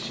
We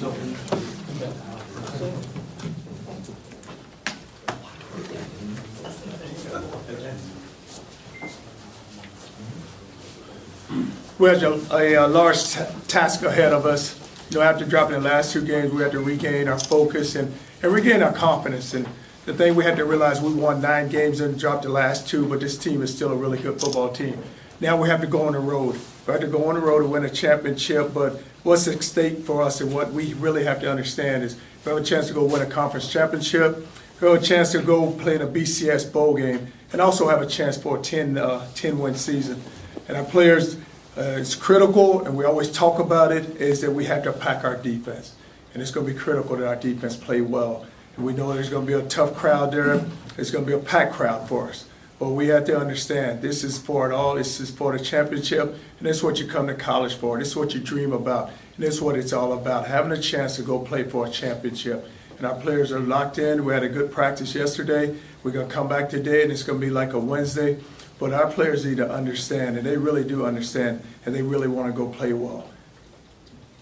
have a large task ahead of us. After dropping the last two games, we had to regain our focus and regain our confidence. And the thing we had to realize, we won 9 games and dropped the last 2, but this team is still a really good football team. Now we have to go on the road. We have to go on the road to win a championship, but what's at stake for us and what we really have to understand is if we have a chance to go win a conference championship, we have a chance to go play in a BCS bowl game, and also have a chance for a 10-win season. And our players, it's critical, and we always talk about it, is that we have to pack our defense. And it's going to be critical that our defense play well. And we know there's going to be a tough crowd there. It's going to be a packed crowd for us. But we have to understand this is for it all. This is for the championship, and that's what you come to college for. This is what you dream about, and that's what it's all about, having a chance to go play for a championship. And our players are locked in. We had a good practice yesterday. We're going to come back today, and it's going to be like a Wednesday. But our players need to understand, and they really do understand, and they really want to go play well.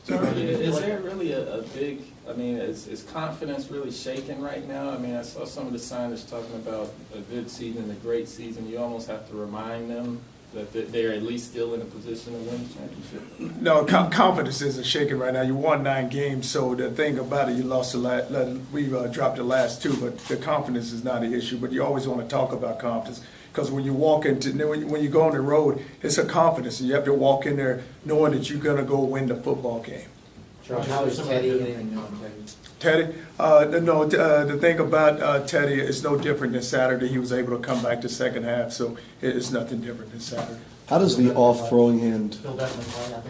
So is there really a big, is confidence really shaken right now? I saw some of the signers talking about a good season, a great season. You almost have to remind them that they're at least still in a position to win the championship. No, confidence isn't shaken right now. You won 9 games, so the thing about it, you lost we dropped the last 2, but the confidence is not an issue. But you always want to talk about confidence. Because when you walk into, when you go on the road, it's a confidence, and you have to walk in there knowing that you're going to go win the football game. Charles, how is Teddy? Teddy? The thing about Teddy is no different than Saturday. He was able to come back the second half, so it's nothing different than Saturday. How does the off-throwing hand? He'll definitely play on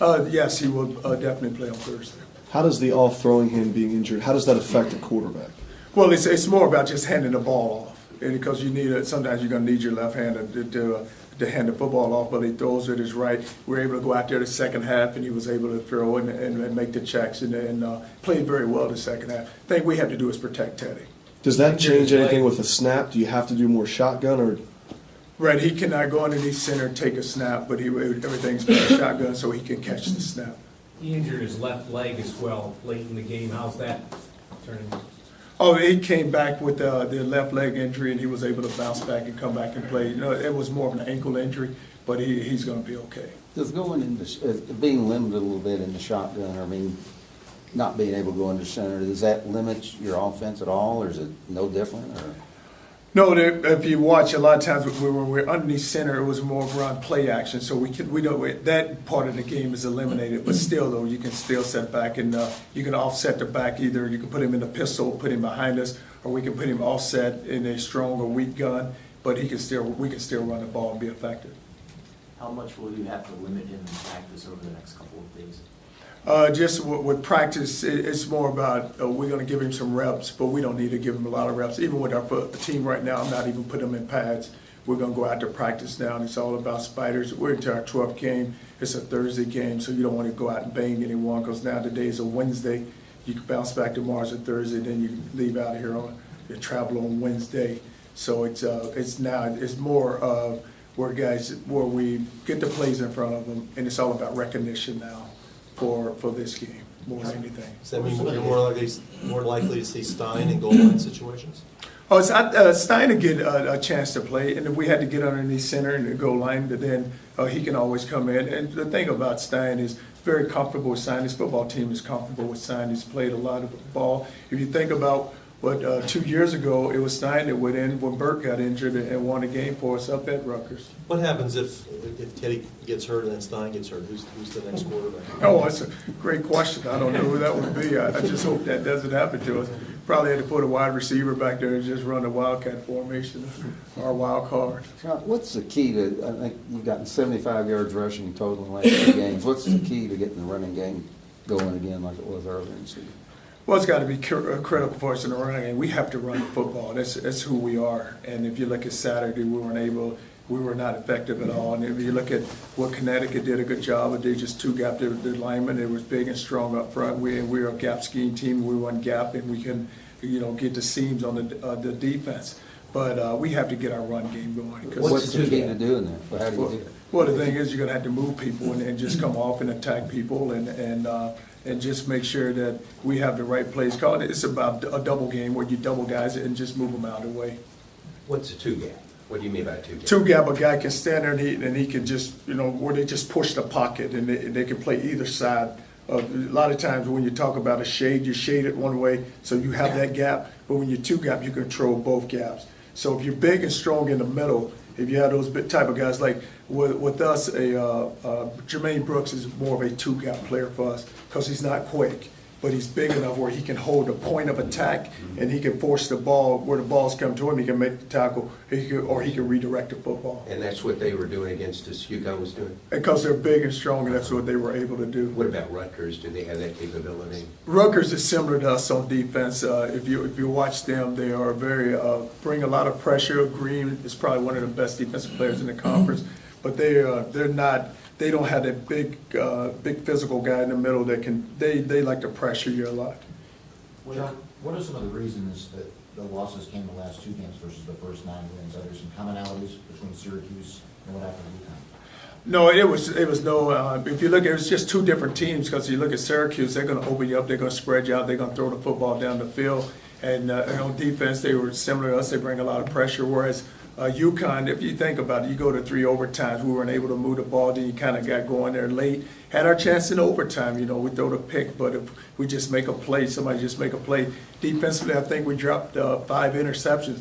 Thursday? Yes, he will definitely play on Thursday. How does the off-throwing hand being injured, how does that affect the quarterback? Well, it's more about just handing the ball off. And because you need it, sometimes you're going to need your left hand to hand the football off, but he throws it his right. We were able to go out there the second half, and he was able to throw and make the checks and played very well the second half. The thing we have to do is protect Teddy. Does that change anything with a snap? Do you have to do more shotgun or? Right, he cannot go underneath center and take a snap, but everything's been a shotgun so he can catch the snap. He injured his left leg as well late in the game. How's that turning? Oh, he came back with the left leg injury, and he was able to bounce back and come back and play. It was more of an ankle injury, but he's going to be okay. Does going into being limited a little bit in the shotgun, not being able to go under center, does that limit your offense at all, or is it no different? Or? No, if you watch, a lot of times when we're underneath center, it was more around play action. So we don't, that part of the game is eliminated. But still, though, you can still set back, and you can offset the back. Either you can put him in the pistol, put him behind us, or we can put him offset in a strong or weak gun. But we can still run the ball and be effective. How much will you have to limit him in practice over the next couple of days? Just with practice, it's more about we're going to give him some reps, but we don't need to give him a lot of reps. Even with our team right now, I'm not even putting them in pads. We're going to go out to practice now, and it's all about spiders. We're into our 12th game. It's a Thursday game, so you don't want to go out and bang anyone because now today is a Wednesday. You can bounce back tomorrow as a Thursday, then you leave out of here on you travel on Wednesday. So it's more of where we get the plays in front of them, and it's all about recognition now. For this game, more than anything. Does that mean you're more likely to see Stein in goal line situations? Oh, it's Stein to get a chance to play, and if we had to get underneath center and the goal line, then he can always come in. And the thing about Stein is very comfortable with Stein. His football team is comfortable with Stein. He's played a lot of ball. If you think about what 2 years ago, it was Stein that went in when Burke got injured and won a game for us up at Rutgers. What happens if Teddy gets hurt and then Stein gets hurt? Who's the next quarterback? Oh, that's a great question. I don't know who that would be. I just hope that doesn't happen to us. Probably had to put a wide receiver back there and just run a wildcat formation or wild card. What's the key to, I think you've gotten 75 yards rushing total in the last 2 games. What's the key to getting the running game going again like it was earlier in the season? Well, it's got to be critical for us in the running game. We have to run the football. That's who we are. And if you look at Saturday, we were not effective at all. And if you look at what Connecticut did a good job of, they just two-gapped the linemen. It was big and strong up front. We're a gap scheme team. We run gap, and we can, get the seams on the defense. But we have to get our run game going. What's the key to doing that? How do you do it? Well, the thing is, you're gonna have to move people and just come off and attack people and just make sure that we have the right plays called. It's about a double game where you double guys and just move them out of the way. What's a two gap? What do you mean by a two gap? Two gap, a guy can stand there and he can just, where they just push the pocket and they can play either side. A lot of times when you talk about a shade, you shade it one way, so you have that gap. But when you're two gap, you control both gaps. So if you're big and strong in the middle, if you have those type of guys, like with us, Jermaine Brooks is more of a two gap player for us because he's not quick, but he's big enough where he can hold the point of attack and he can force the ball where the balls come to him. He can make the tackle, or he can redirect the football. And that's what they were doing against us, UConn was doing? Because they're big and strong, and that's what they were able to do. What about Rutgers? Do they have that capability? Rutgers is similar to us on defense. If you watch them, they are very bring a lot of pressure. Green is probably one of the best defensive players in the conference, but they're not. They don't have that big physical guy in the middle that can. They like to pressure you a lot. John, what are some of the reasons that the losses came the last two games versus the first 9 wins? Are there some commonalities between Syracuse and what happened to UConn? No, it was no. If you look at it, it's just two different teams. Because you look at Syracuse, they're going to open you up. They're going to spread you out. They're going to throw the football down the field. And on defense, they were similar to us. They bring a lot of pressure. Whereas UConn, if you think about it, you go to 3 overtimes. We weren't able to move the ball. Then you kind of got going there late. Had our chance in overtime. We throw the pick, but if we just make a play, somebody just make a play. Defensively, I think we dropped 5 interceptions.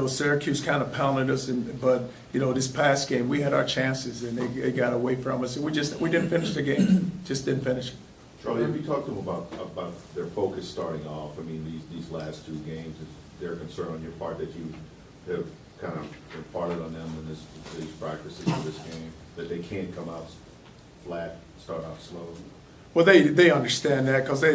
Syracuse kind of pounded us, but this past game we had our chances and they got away from us. And we didn't finish the game. Just didn't finish it. Charlie, have you talked to them about their focus starting off? I mean, these last 2 games, is there a concern on your part that you have kind of imparted on them in these practices for this game, that they can't come out flat, start out slow? Well, they understand that because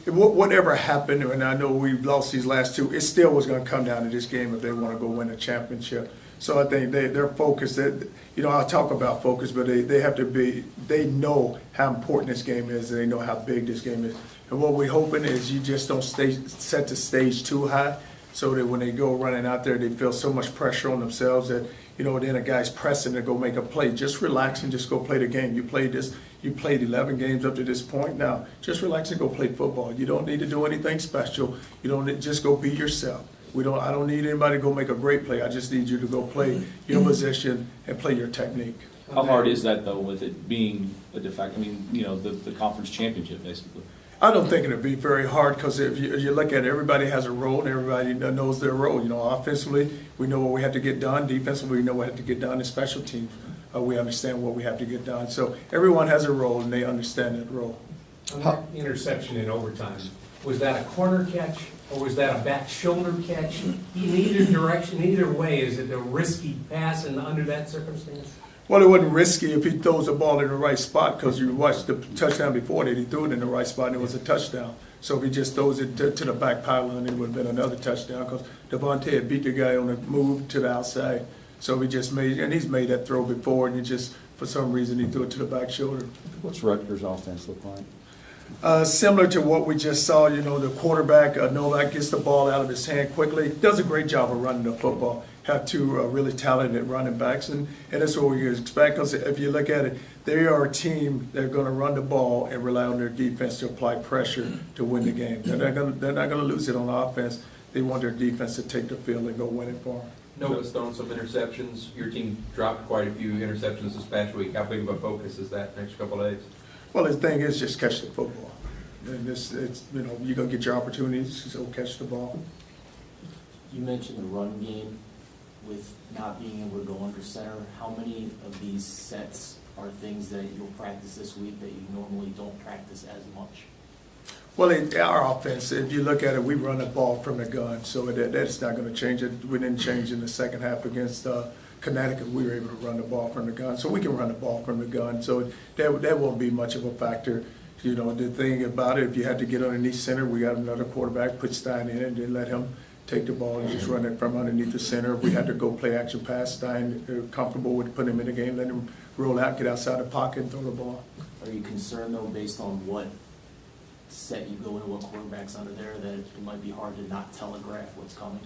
whatever happened, and I know we've lost these last 2, it still was going to come down to this game if they want to go win a championship. So I think they're focused. I'll talk about focus, but they have to be. They know how important this game is, and they know how big this game is. And what we're hoping is you just don't set the stage too high, so that when they go running out there, they feel so much pressure on themselves that then a guy's pressing to go make a play. Just relax and just go play the game. You played 11 games up to this point. Now just relax and go play football. You don't need to do anything special. You don't just go be yourself. I don't need anybody to go make a great play. I just need you to go play your position and play your technique. How hard is that though, with it being a de facto? I mean, the conference championship basically. I don't think it'll be very hard because if you look at it, everybody has a role and everybody knows their role. Offensively, we know what we have to get done. Defensively, we know what we have to get done. In special teams, we understand what we have to get done. So everyone has a role and they understand that role. On that interception in overtime, was that a corner catch or was that a back shoulder catch? In either direction, either way, is it a risky pass under that circumstance? Well, it wasn't risky if he throws the ball in the right spot because you watched the touchdown before that. He threw it in the right spot and it was a touchdown. So if he just throws it to the back pylon, it would have been another touchdown because Devontae had beat the guy on the move to the outside. So he's made that throw before, and he just, for some reason, he threw it to the back shoulder. What's Rutgers' offense look like? Similar to what we just saw, the quarterback, Novak, gets the ball out of his hand quickly, does a great job of running the football. Have 2 really talented running backs, and that's what we expect. Because if you look at it, they are a team that are going to run the ball and rely on their defense to apply pressure to win the game. They're not going to lose it on offense. They want their defense to take the field and go win it for them. Noah's thrown some interceptions. Your team dropped quite a few interceptions this past week. How big of a focus is that next couple of days? Well, the thing is just catch the football. And you're going to get your opportunities, so catch the ball. You mentioned the run game with not being able to go under center. How many of these sets are things that you'll practice this week that you normally don't practice as much? Well, our offense, if you look at it, we run the ball from the gun, so that's not going to change it. We didn't change in the second half against Connecticut. We were able to run the ball from the gun, so we can run the ball from the gun. So that won't be much of a factor. The thing about it, if you had to get underneath center, we got another quarterback, put Stein in it, and then let him take the ball and just run it from underneath the center. If we had to go play action pass, Stein comfortable with putting him in the game, let him roll out, get outside the pocket, and throw the ball. Are you concerned, though, based on what set you go into, what quarterback's under there, that it might be hard to not telegraph what's coming?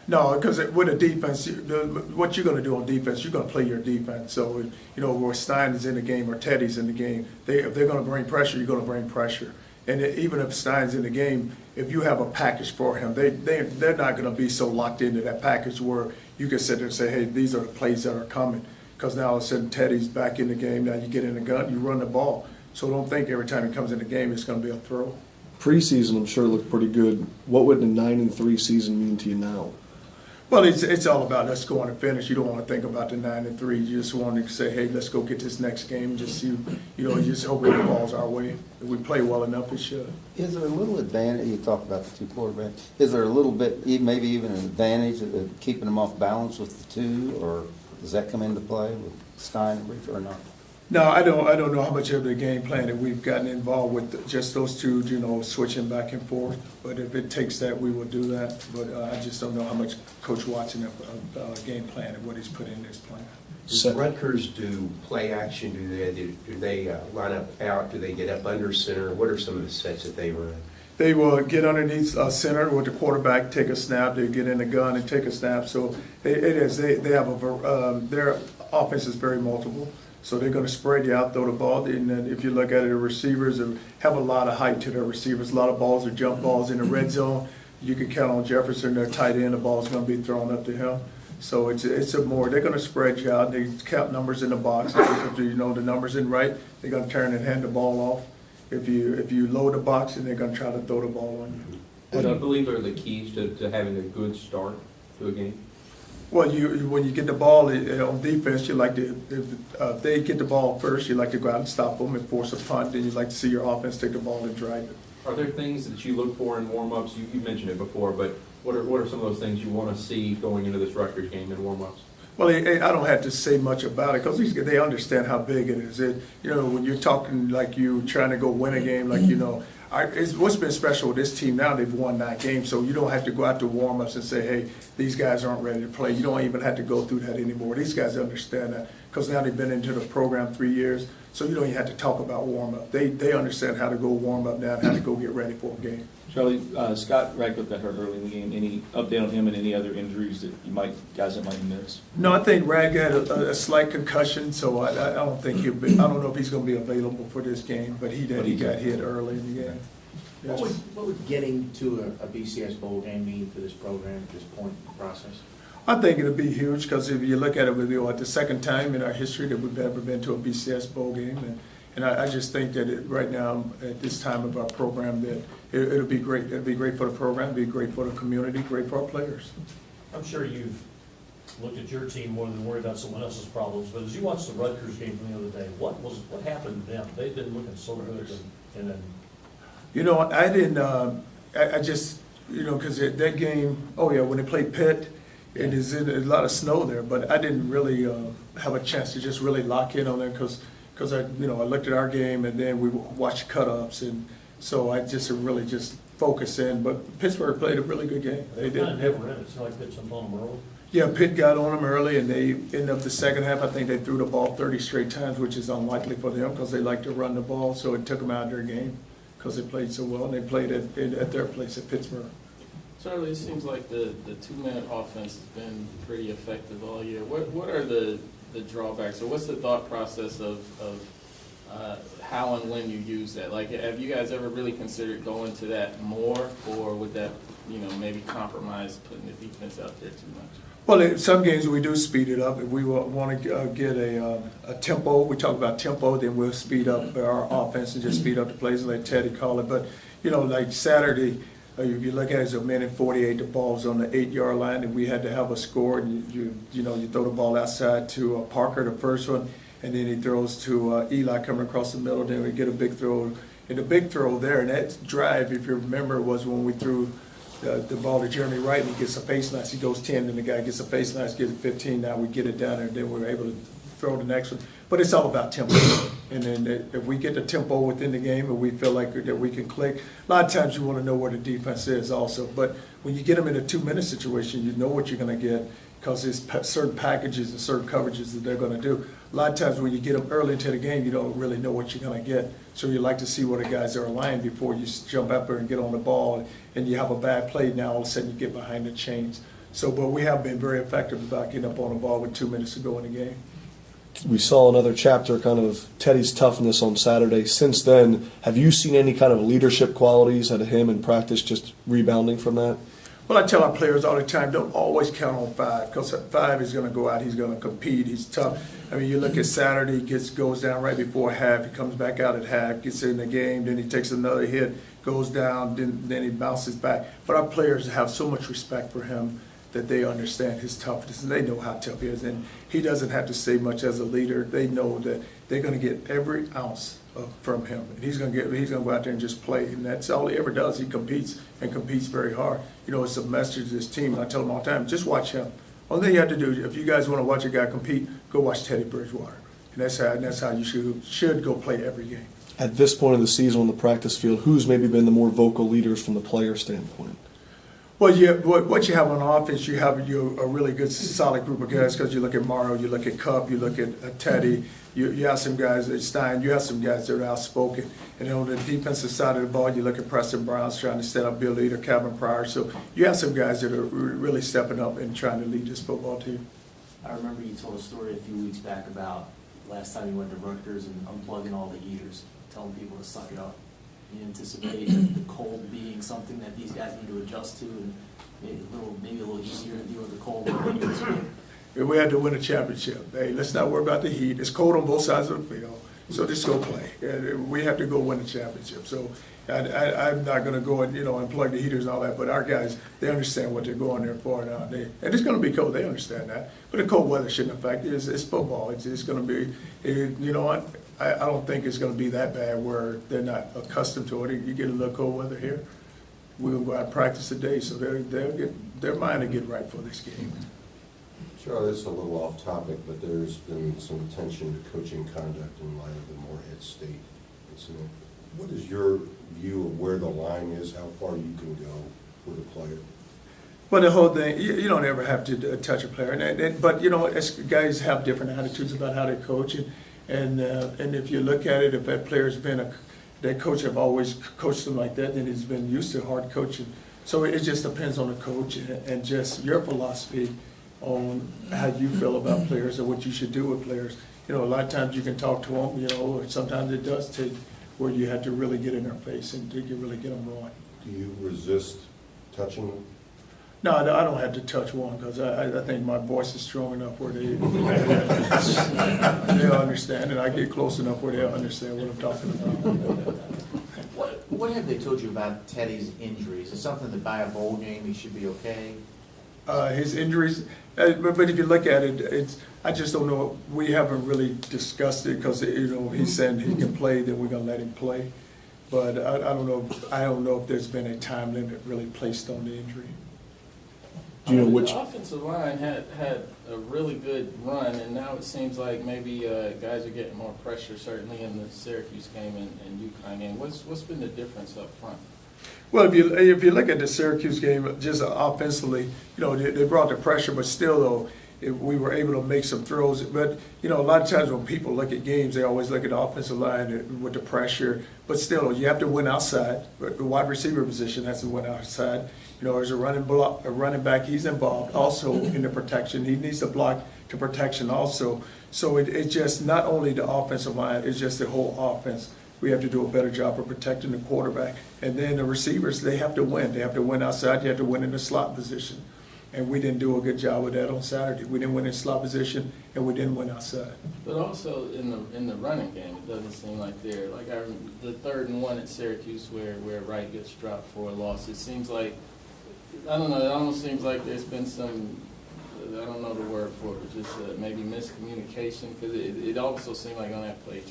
No, because with a defense, what you're going to do on defense, you're going to play your defense. So, where Stein is in the game or Teddy's in the game, if they're going to bring pressure, you're going to bring pressure. And even if Stein's in the game, if you have a package for him, they're not going to be so locked into that package where you can sit there and say, hey, these are the plays that are coming. Because now all of a sudden Teddy's back in the game. Now you get in the gun, you run the ball. So don't think every time he comes in the game it's going to be a throw. Preseason, I'm sure, looked pretty good. What would the 9-3 season mean to you now? Well, it's all about let's go on and finish. You don't want to think about the 9-3. You just want to say, hey, let's go get this next game. Just you just hope the ball's our way. If we play well enough, it should. Is there a little advantage, you talk about the two quarterbacks, is there a little bit, maybe even an advantage of keeping them off balance with the two, or does that come into play with Stein and Reefer or not? No, I don't know how much of the game plan that we've gotten involved with just those two, switching back and forth. But if it takes that, we will do that. But I just don't know how much Coach Watson of game plan and what he's put in his plan. Does Rutgers do play action? Do they line up out? Do they get up under center? What are some of the sets that they run? They will get underneath center with the quarterback, take a snap. They get in the gun and take a snap. So they have their offense is very multiple. So they're going to spread you out, throw the ball. And then if you look at it, the receivers have a lot of height to their receivers. A lot of balls are jump balls in the red zone. You can count on Jefferson, their tight end. The ball's going to be thrown up to him. So it's a more. They're going to spread you out. They count numbers in the box. If the numbers in right, they're going to turn and hand the ball off. If you load the box, and they're going to try to throw the ball on you. What do you believe are the keys to having a good start to a game? Well, when you get the ball on defense, you like to, if they get the ball first, you like to go out and stop them and force a punt. Then you like to see your offense take the ball and drive it. Are there things that you look for in warm-ups? You mentioned it before, but what are some of those things you want to see going into this Rutgers game in warm-ups? Well, I don't have to say much about it because they understand how big it is. When you're talking like you trying to go win a game, what's been special with this team now, they've won 9 games, so you don't have to go out to warm-ups and say, hey, these guys aren't ready to play. You don't even have to go through that anymore. These guys understand that because now they've been into the program 3 years, so you don't even have to talk about warm-up. They understand how to go warm up now and how to go get ready for a game. Charlie, Scott Radcliffe got hurt early in the game. Any update on him and any other injuries that guys that might miss? No, I think Rag had a slight concussion, so I don't think he'll be. I don't know if he's going to be available for this game, but he did. He got hit early in the game. Yes. What would getting to a BCS bowl game mean for this program at this point in the process? I think it'll be huge because if you look at it, we'll be the second time in our history that we've ever been to a BCS bowl game, and I just think that right now at this time of our program that it'll be great. It'll be great for the program, it'll be great for the community, great for our players. I'm sure you've looked at your team more than worry about someone else's problems, but as you watched the Rutgers game from the other day, what happened to them? They've been looking so good, and then. I didn't. I just because that game. Oh yeah, when they played Pitt. It is a lot of snow there, but I didn't really have a chance to just really lock in on them because I looked at our game and then we watched cut-ups, and so I just really just focused in. But Pittsburgh played a really good game. They did. It's like Pitt jumped on them early. Yeah, Pitt got on them early, and they ended up the second half. I think they threw the ball 30 straight times, which is unlikely for them because they like to run the ball. So it took them out of their game because they played so well, and they played at their place at Pittsburgh. Charlie, it seems like the 2-minute offense has been pretty effective all year. What are the drawbacks, or what's the thought process of how and when you use that? Like, have you guys ever really considered going to that more, or would that maybe compromise putting the defense out there too much? Well, in some games we do speed it up. If we want to get a tempo, we talk about tempo, then we'll speed up our offense and just speed up the plays, like Teddy call it. But like Saturday. If you look at it, it's 1:48, the ball's on the 8-yard line, and we had to have a score. And you throw the ball outside to Parker, the first one, and then he throws to Eli coming across the middle. Then we get a big throw, and the big throw there, and that drive, if you remember, was when we threw the ball to Jeremy Wright, and he gets a face mask. He goes 10, and the guy gets a face mask, gets 15. Now we get it down there, and then we're able to throw the next one. But it's all about tempo. And then if we get the tempo within the game and we feel like that we can click, a lot of times you want to know where the defense is also. But when you get them in a 2-minute situation, you know what you're going to get because there's certain packages and certain coverages that they're going to do. A lot of times when you get them early into the game, you don't really know what you're going to get. So you like to see where the guys are aligned before you jump up there and get on the ball and you have a bad play. Now all of a sudden you get behind the chains. So, but we have been very effective about getting up on the ball with 2 minutes to go in the game. We saw another chapter kind of Teddy's toughness on Saturday. Since then, have you seen any kind of leadership qualities out of him in practice, just rebounding from that? Well, I tell our players all the time, don't always count on 5, because 5 is going to go out, he's going to compete, he's tough. I mean, you look at Saturday, goes down right before half, he comes back out at half, gets in the game, then he takes another hit, goes down, then he bounces back. But our players have so much respect for him that they understand his toughness, and they know how tough he is. And he doesn't have to say much as a leader. They know that they're going to get every ounce from him. And he's going to go out there and just play, and that's all he ever does. He competes and competes very hard. You know, it's a message to this team. I tell them all the time, just watch him. Only thing you have to do, if you guys want to watch a guy compete, go watch Teddy Bridgewater. And that's how you should go play every game. At this point of the season on the practice field, who's maybe been the more vocal leaders from the player standpoint? Well, what you have on offense, you have a really good, solid group of guys, because you look at Morrow, you look at Cup, you look at Teddy, you have some guys at Stein, you have some guys that are outspoken. And on the defensive side of the ball, you look at Preston Brown's trying to set up, be a leader, Calvin Pryor. So you have some guys that are really stepping up and trying to lead this football team. I remember you told a story a few weeks back about last time you went to Rutgers and unplugging all the heaters, telling people to suck it up. You anticipate the cold being something that these guys need to adjust to, and maybe a little easier to deal with the cold than you expect? We had to win a championship. Hey, let's not worry about the heat. It's cold on both sides of the field, so just go play. We have to go win the championship. So I'm not going to go and unplug the heaters and all that. But our guys, they understand what they're going there for now. And it's going to be cold. They understand that. But the cold weather shouldn't affect it. It's football. It's going to be. You know what? I don't think it's going to be that bad where they're not accustomed to it. You get a little cold weather here, we're going to go out and practice today, so they'll get their mind to get right for this game. Sure, this is a little off topic, but there's been some attention to coaching conduct in light of the Morehead State incident. What is your view of where the line is, how far you can go with a player? Well, the whole thing, you don't ever have to touch a player, but guys have different attitudes about how they coach, and if you look at it, if that player's been that coach have always coached them like that, then he's been used to hard coaching. So it just depends on the coach and just your philosophy on how you feel about players and what you should do with players. A lot of times you can talk to them, or sometimes it does take where you have to really get in their face and you really get them going. Do you resist touching them? No, I don't have to touch one, because I think my voice is strong enough where they'll understand, and I get close enough where they'll understand what I'm talking about. What have they told you about Teddy's injuries? Is it something that by a bowl game he should be okay? His injuries, but if you look at it, I just don't know. We haven't really discussed it, because he's saying he can play, then we're gonna let him play. But I don't know. I don't know if there's been a time limit really placed on the injury. Do you know which? The offensive line had a really good run, and now it seems like maybe guys are getting more pressure, certainly in the Syracuse game and UConn game. What's been the difference up front? Well, if you look at the Syracuse game, just offensively, they brought the pressure, but still, though, we were able to make some throws. But, a lot of times when people look at games, they always look at the offensive line with the pressure. But still, you have to win outside. The wide receiver position has to win outside. There's a running back, he's involved also in the protection. He needs to block the protection also. So it's just not only the offensive line, it's just the whole offense. We have to do a better job of protecting the quarterback. And then the receivers, they have to win. They have to win outside. You have to win in the slot position. And we didn't do a good job with that on Saturday. We didn't win in slot position, and we didn't win outside. But also in the running game, it doesn't seem like they're like the 3rd and 1 at Syracuse where Wright gets dropped for a loss. It seems like, I don't know, it almost seems like there's been some, I don't know the word for it, but just maybe miscommunication, because it also seemed like on that play,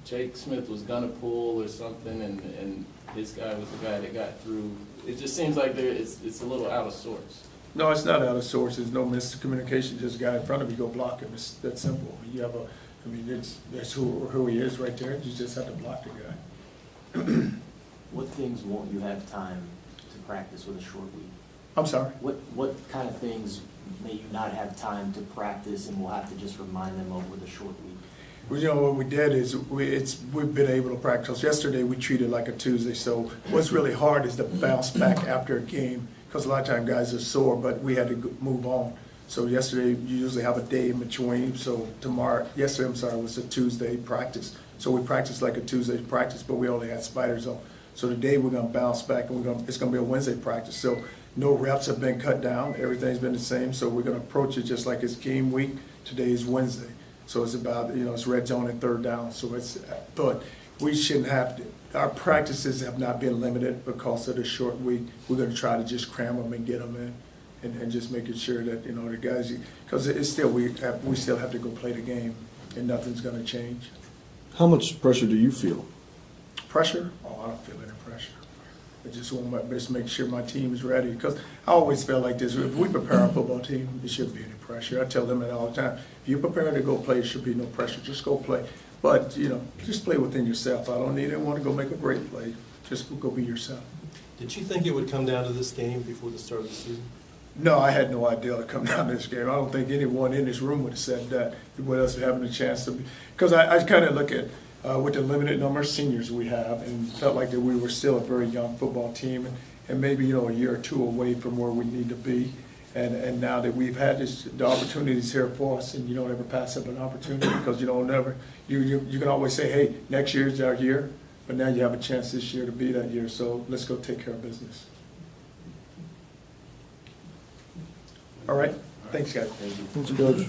Jake Smith was gonna pull or something, and this guy was the guy that got through. It just seems like it's a little out of sorts. No, it's not out of sorts. There's no miscommunication. Just a guy in front of you, go block him. It's that simple. You have that's who he is right there. You just have to block the guy. What things won't you have time to practice with a short week? I'm sorry? What kind of things may you not have time to practice and we'll have to just remind them of with a short week? Well, what we did is we've been able to practice. Yesterday we treated it like a Tuesday. So what's really hard is to bounce back after a game, because a lot of times guys are sore, but we had to move on. So yesterday, you usually have a day in between, so yesterday, was a Tuesday practice. So we practiced like a Tuesday practice, but we only had spiders on. So today, we're gonna bounce back, and it's gonna be a Wednesday practice. So no reps have been cut down, everything's been the same, so we're gonna approach it just like it's game week. Today is Wednesday, so it's about, it's red zone and third down, but we shouldn't have, our practices have not been limited because of the short week. We're gonna try to just cram them and get them in. And just making sure that, the guys, because it's still, we still have to go play the game, and nothing's gonna change. How much pressure do you feel? Pressure? Oh, I don't feel any pressure. I just want my best to make sure my team is ready, because I always felt like this, if we prepare our football team, there shouldn't be any pressure. I tell them it all the time. If you're prepared to go play, there should be no pressure, just go play. But, just play within yourself. I don't need anyone to go make a great play, just go be yourself. Did you think it would come down to this game before the start of the season? No, I had no idea it'd come down to this game. I don't think anyone in this room would have said that, with us having a chance to be. Because I kind of look at, with the limited number of seniors we have, and felt like that we were still a very young football team, and maybe, a year or two away from where we need to be. And now that we've had the opportunities here for us, and you don't ever pass up an opportunity, because you can always say, hey, next year's our year, but now you have a chance this year to be that year, so let's go take care of business. All right, thanks, guys. Thank you, Coach.